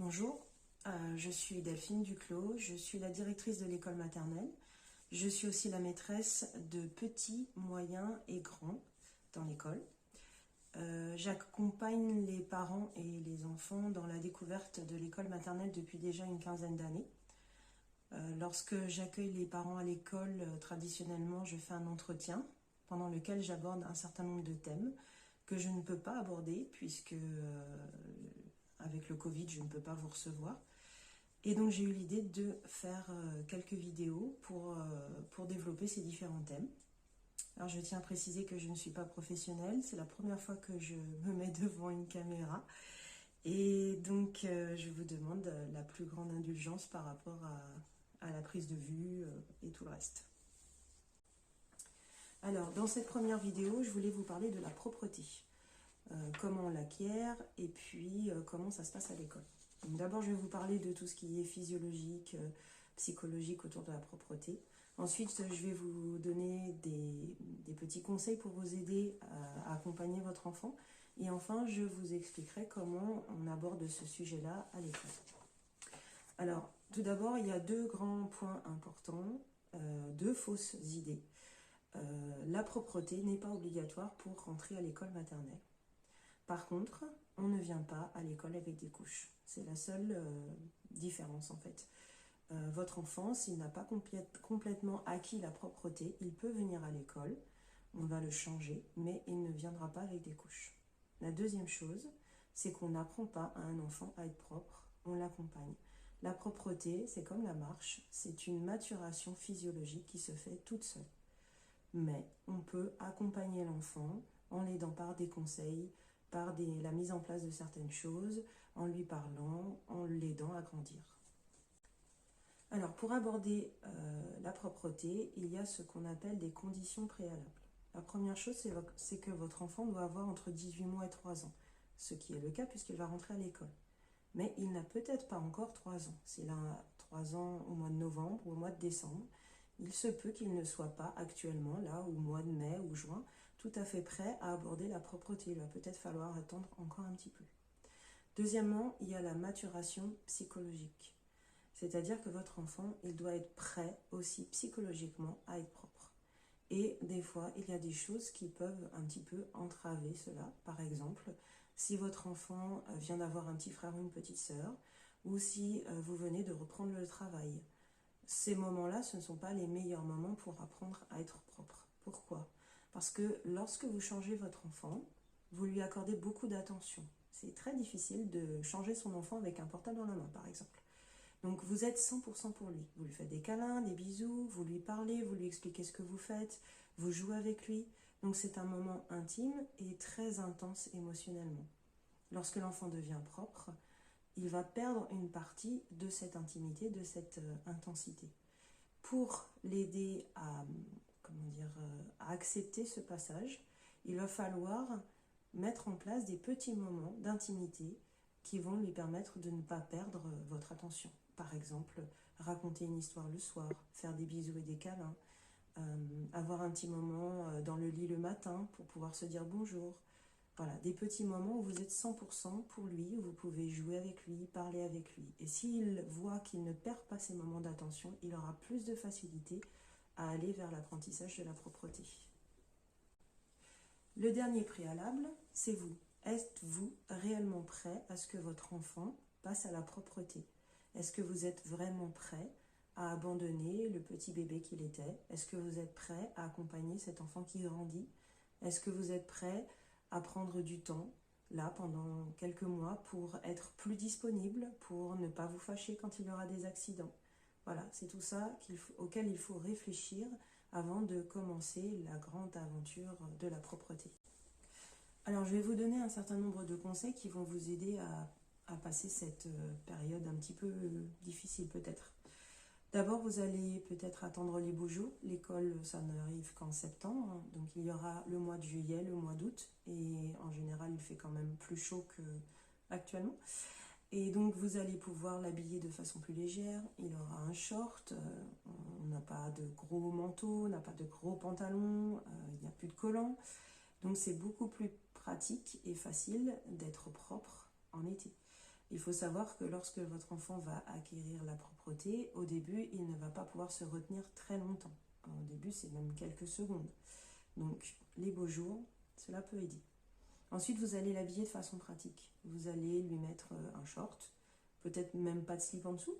Bonjour, je suis Delphine Duclos, je suis la directrice de l'école maternelle. Je suis aussi la maîtresse de petits, moyens et grands dans l'école. J'accompagne les parents et les enfants dans la découverte de l'école maternelle depuis déjà une quinzaine d'années. Lorsque j'accueille les parents à l'école, traditionnellement, je fais un entretien pendant lequel j'aborde un certain nombre de thèmes que je ne peux pas aborder puisque avec le Covid, je ne peux pas vous recevoir. Et donc j'ai eu l'idée de faire quelques vidéos pour développer ces différents thèmes. Alors je tiens à préciser que je ne suis pas professionnelle, c'est la première fois que je me mets devant une caméra. Et donc je vous demande la plus grande indulgence par rapport à la prise de vue et tout le reste. Alors dans cette première vidéo, je voulais vous parler de la propreté. Comment on l'acquiert et puis comment ça se passe à l'école. D'abord, je vais vous parler de tout ce qui est physiologique, psychologique autour de la propreté. Ensuite, je vais vous donner des petits conseils pour vous aider à accompagner votre enfant. Et enfin, je vous expliquerai comment on aborde ce sujet-là à l'école. Alors, tout d'abord, il y a deux grands points importants, deux fausses idées. La propreté n'est pas obligatoire pour rentrer à l'école maternelle. Par contre, on ne vient pas à l'école avec des couches. C'est la seule différence en fait. Votre enfant, s'il n'a pas complètement acquis la propreté, il peut venir à l'école, on va le changer, mais il ne viendra pas avec des couches. La deuxième chose, c'est qu'on n'apprend pas à un enfant à être propre, on l'accompagne. La propreté, c'est comme la marche, c'est une maturation physiologique qui se fait toute seule. Mais on peut accompagner l'enfant en l'aidant par des conseils, par la mise en place de certaines choses, en lui parlant, en l'aidant à grandir. Alors, pour aborder la propreté, il y a ce qu'on appelle des conditions préalables. La première chose, c'est que votre enfant doit avoir entre 18 mois et 3 ans, ce qui est le cas puisqu'il va rentrer à l'école. Mais il n'a peut-être pas encore 3 ans. S'il a 3 ans au mois de novembre ou au mois de décembre, il se peut qu'il ne soit pas actuellement, là, au mois de mai ou juin, tout à fait prêt à aborder la propreté. Il va peut-être falloir attendre encore un petit peu. Deuxièmement, il y a la maturation psychologique. C'est-à-dire que votre enfant, il doit être prêt aussi psychologiquement à être propre. Et des fois, il y a des choses qui peuvent un petit peu entraver cela. Par exemple, si votre enfant vient d'avoir un petit frère ou une petite sœur, ou si vous venez de reprendre le travail, ces moments-là, ce ne sont pas les meilleurs moments pour apprendre à être propre. Pourquoi ? Parce que lorsque vous changez votre enfant, vous lui accordez beaucoup d'attention. C'est très difficile de changer son enfant avec un portable dans la main, par exemple. Donc vous êtes 100% pour lui. Vous lui faites des câlins, des bisous, vous lui parlez, vous lui expliquez ce que vous faites, vous jouez avec lui. Donc c'est un moment intime et très intense émotionnellement. Lorsque l'enfant devient propre, il va perdre une partie de cette intimité, de cette intensité. Pour l'aider à accepter ce passage, il va falloir mettre en place des petits moments d'intimité qui vont lui permettre de ne pas perdre votre attention. Par exemple, raconter une histoire le soir, faire des bisous et des câlins, avoir un petit moment dans le lit le matin pour pouvoir se dire bonjour. Voilà, des petits moments où vous êtes 100% pour lui, où vous pouvez jouer avec lui, parler avec lui. Et s'il voit qu'il ne perd pas ces moments d'attention, il aura plus de facilité à aller vers l'apprentissage de la propreté. Le dernier préalable, c'est vous. Êtes-vous réellement prêt à ce que votre enfant passe à la propreté? Est-ce que vous êtes vraiment prêt à abandonner le petit bébé qu'il était? Est-ce que vous êtes prêt à accompagner cet enfant qui grandit? Est-ce que vous êtes prêt à prendre du temps, là, pendant quelques mois, pour être plus disponible, pour ne pas vous fâcher quand il y aura des accidents? Voilà, c'est tout ça auquel il faut réfléchir avant de commencer la grande aventure de la propreté. Alors, je vais vous donner un certain nombre de conseils qui vont vous aider à passer cette période un petit peu difficile peut-être. D'abord, vous allez peut-être attendre les beaux jours. L'école, ça n'arrive qu'en septembre. Donc, il y aura le mois de juillet, le mois d'août. Et en général, il fait quand même plus chaud qu'actuellement. Et donc, vous allez pouvoir l'habiller de façon plus légère. Il aura un short. On n'a pas de gros manteau, on n'a pas de gros pantalons. Il n'y a plus de collants. Donc, c'est beaucoup plus pratique et facile d'être propre en été. Il faut savoir que lorsque votre enfant va acquérir la propreté, au début, il ne va pas pouvoir se retenir très longtemps. Au début, c'est même quelques secondes. Donc, les beaux jours, cela peut aider. Ensuite, vous allez l'habiller de façon pratique. Vous allez lui mettre un short, peut-être même pas de slip en dessous,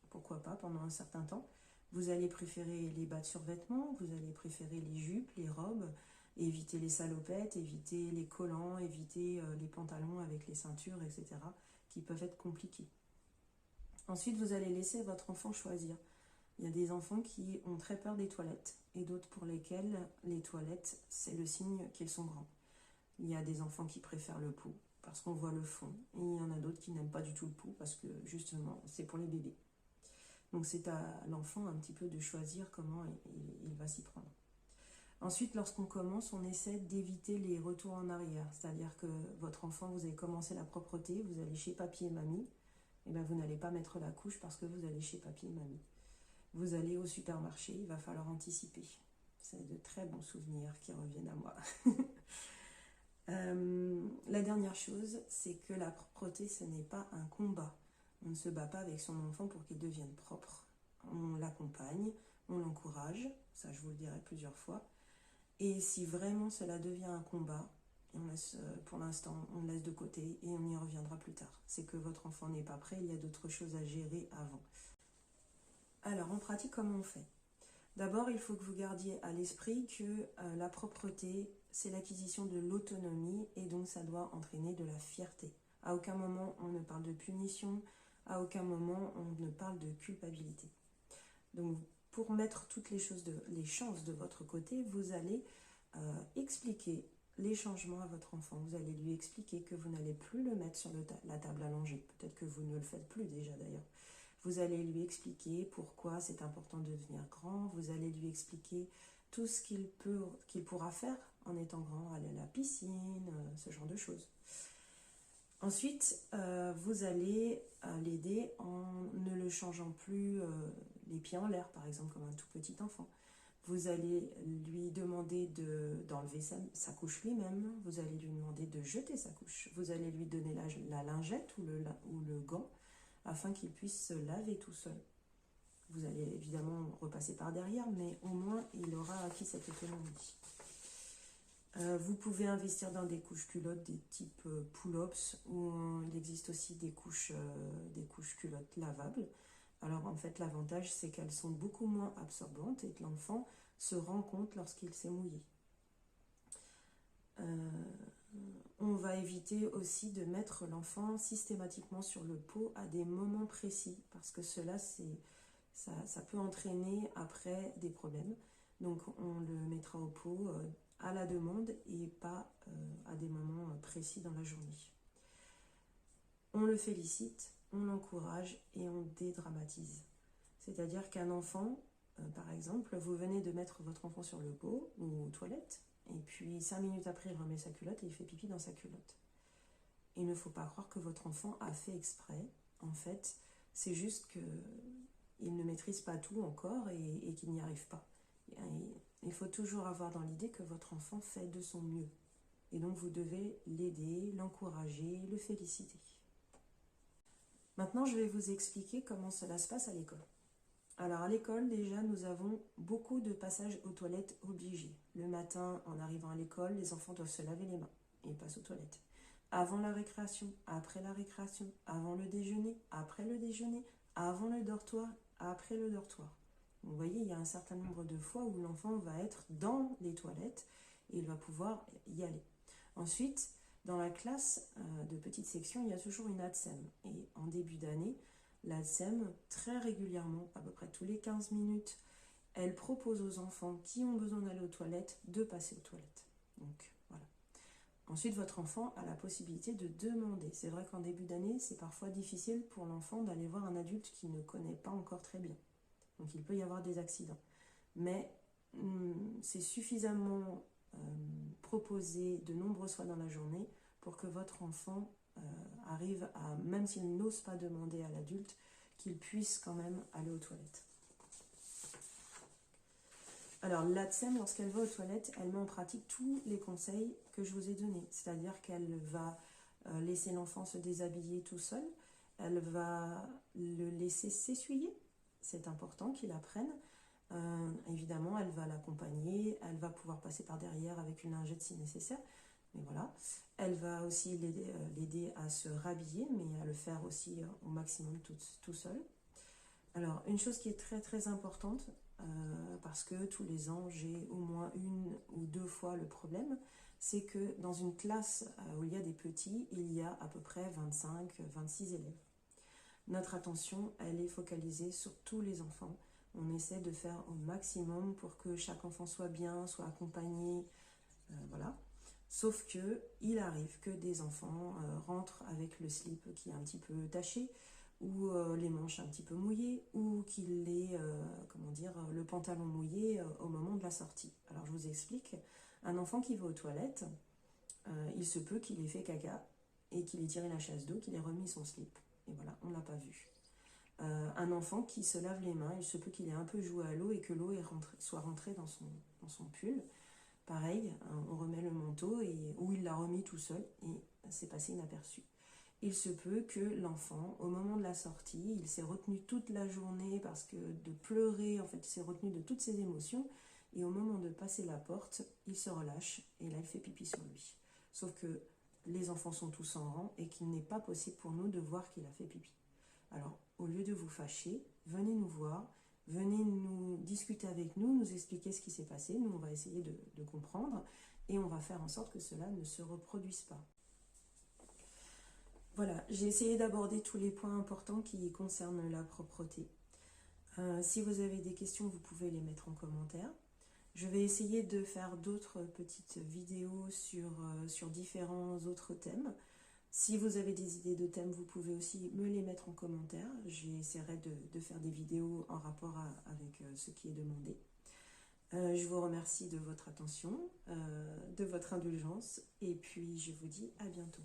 pourquoi pas, pendant un certain temps. Vous allez préférer les bas de survêtement, vous allez préférer les jupes, les robes, éviter les salopettes, éviter les collants, éviter les pantalons avec les ceintures, etc., qui peuvent être compliqués. Ensuite, vous allez laisser votre enfant choisir. Il y a des enfants qui ont très peur des toilettes et d'autres pour lesquels les toilettes, c'est le signe qu'ils sont grands. Il y a des enfants qui préfèrent le pot parce qu'on voit le fond. Et il y en a d'autres qui n'aiment pas du tout le pot parce que justement, c'est pour les bébés. Donc c'est à l'enfant un petit peu de choisir comment il va s'y prendre. Ensuite, lorsqu'on commence, on essaie d'éviter les retours en arrière. C'est-à-dire que votre enfant, vous avez commencé la propreté, vous allez chez papy et mamie, et bien vous n'allez pas mettre la couche parce que vous allez chez papy et mamie. Vous allez au supermarché, il va falloir anticiper. C'est de très bons souvenirs qui reviennent à moi. La dernière chose, c'est que la propreté, ce n'est pas un combat. On ne se bat pas avec son enfant pour qu'il devienne propre. On l'accompagne, on l'encourage, ça je vous le dirai plusieurs fois. Et si vraiment cela devient un combat, on laisse, pour l'instant, on le laisse de côté et on y reviendra plus tard. C'est que votre enfant n'est pas prêt, il y a d'autres choses à gérer avant. Alors, en pratique, comment on fait? D'abord, il faut que vous gardiez à l'esprit que la propreté, c'est l'acquisition de l'autonomie et donc ça doit entraîner de la fierté. À aucun moment on ne parle de punition, à aucun moment on ne parle de culpabilité. Donc pour mettre toutes les chances de votre côté, vous allez expliquer les changements à votre enfant. Vous allez lui expliquer que vous n'allez plus le mettre sur la table allongée. Peut-être que vous ne le faites plus déjà d'ailleurs. Vous allez lui expliquer pourquoi c'est important de devenir grand. Vous allez lui expliquer tout ce qu'il pourra faire en étant grand, aller à la piscine, ce genre de choses. Ensuite, vous allez l'aider en ne le changeant plus les pieds en l'air, par exemple, comme un tout petit enfant. Vous allez lui demander d'enlever sa couche lui-même. Vous allez lui demander de jeter sa couche. Vous allez lui donner la lingette ou le gant afin qu'il puisse se laver tout seul. Vous allez évidemment repasser par derrière, mais au moins il aura acquis cette autonomie. Vous pouvez investir dans des couches culottes des types pull-ups ou il existe aussi des couches culottes lavables. Alors en fait l'avantage c'est qu'elles sont beaucoup moins absorbantes et que l'enfant se rend compte lorsqu'il s'est mouillé. On va éviter aussi de mettre l'enfant systématiquement sur le pot à des moments précis parce que ça peut entraîner après des problèmes. Donc on le mettra au pot à la demande et pas à des moments précis dans la journée. On le félicite, on l'encourage et on dédramatise. C'est-à-dire qu'un enfant, par exemple, vous venez de mettre votre enfant sur le pot ou aux toilettes, et puis 5 minutes après, il remet sa culotte et il fait pipi dans sa culotte. Il ne faut pas croire que votre enfant a fait exprès. En fait, c'est juste qu'il ne maîtrise pas tout encore et qu'il n'y arrive pas. Il faut toujours avoir dans l'idée que votre enfant fait de son mieux. Et donc, vous devez l'aider, l'encourager, le féliciter. Maintenant, je vais vous expliquer comment cela se passe à l'école. Alors, à l'école, déjà, nous avons beaucoup de passages aux toilettes obligés. Le matin, en arrivant à l'école, les enfants doivent se laver les mains et passent aux toilettes. Avant la récréation, après la récréation, avant le déjeuner, après le déjeuner, avant le dortoir, après le dortoir. Vous voyez, il y a un certain nombre de fois où l'enfant va être dans les toilettes et il va pouvoir y aller. Ensuite, dans la classe de petite section, il y a toujours une ATSEM. Et en début d'année, l'ATSEM, très régulièrement, à peu près tous les 15 minutes, elle propose aux enfants qui ont besoin d'aller aux toilettes de passer aux toilettes. Donc, voilà. Ensuite, votre enfant a la possibilité de demander. C'est vrai qu'en début d'année, c'est parfois difficile pour l'enfant d'aller voir un adulte qui ne connaît pas encore très bien. Donc, il peut y avoir des accidents. Mais c'est suffisamment proposé de nombreuses fois dans la journée pour que votre enfant arrive à, même s'il n'ose pas demander à l'adulte, qu'il puisse quand même aller aux toilettes. Alors l'ATSEM, lorsqu'elle va aux toilettes, elle met en pratique tous les conseils que je vous ai donnés. C'est-à-dire qu'elle va laisser l'enfant se déshabiller tout seul. elle va le laisser s'essuyer. C'est important qu'il apprenne. Évidemment, elle va l'accompagner, elle va pouvoir passer par derrière avec une lingette si nécessaire. Mais voilà, elle va aussi l'aider à se rhabiller, mais à le faire aussi au maximum tout seul. Alors, une chose qui est très très importante, parce que tous les ans j'ai au moins 1 ou 2 fois le problème, c'est que dans une classe où il y a des petits, il y a à peu près 25-26 élèves. Notre attention, elle est focalisée sur tous les enfants. On essaie de faire au maximum pour que chaque enfant soit bien, soit accompagné, voilà. Sauf que il arrive que des enfants rentrent avec le slip qui est un petit peu taché, ou les manches un petit peu mouillées, ou qu'il ait, comment dire, le pantalon mouillé au moment de la sortie. Alors je vous explique, un enfant qui va aux toilettes, il se peut qu'il ait fait caca, et qu'il ait tiré la chasse d'eau, qu'il ait remis son slip. Et voilà, on ne l'a pas vu. Un enfant qui se lave les mains, il se peut qu'il ait un peu joué à l'eau et que l'eau soit rentrée dans son pull. Pareil, on remet le manteau ou il l'a remis tout seul et c'est passé inaperçu. Il se peut que l'enfant, au moment de la sortie, il s'est retenu toute la journée parce que de pleurer, en fait, il s'est retenu de toutes ses émotions et au moment de passer la porte, il se relâche et là, il fait pipi sur lui. Sauf que les enfants sont tous en rang et qu'il n'est pas possible pour nous de voir qu'il a fait pipi. Alors, au lieu de vous fâcher, venez nous voir, venez nous discuter avec nous, nous expliquer ce qui s'est passé. Nous, on va essayer de comprendre et on va faire en sorte que cela ne se reproduise pas. Voilà, j'ai essayé d'aborder tous les points importants qui concernent la propreté. Si vous avez des questions, vous pouvez les mettre en commentaire. Je vais essayer de faire d'autres petites vidéos sur différents autres thèmes. Si vous avez des idées de thèmes, vous pouvez aussi me les mettre en commentaire. J'essaierai de faire des vidéos en rapport avec ce qui est demandé. Je vous remercie de votre attention, de votre indulgence, et puis je vous dis à bientôt.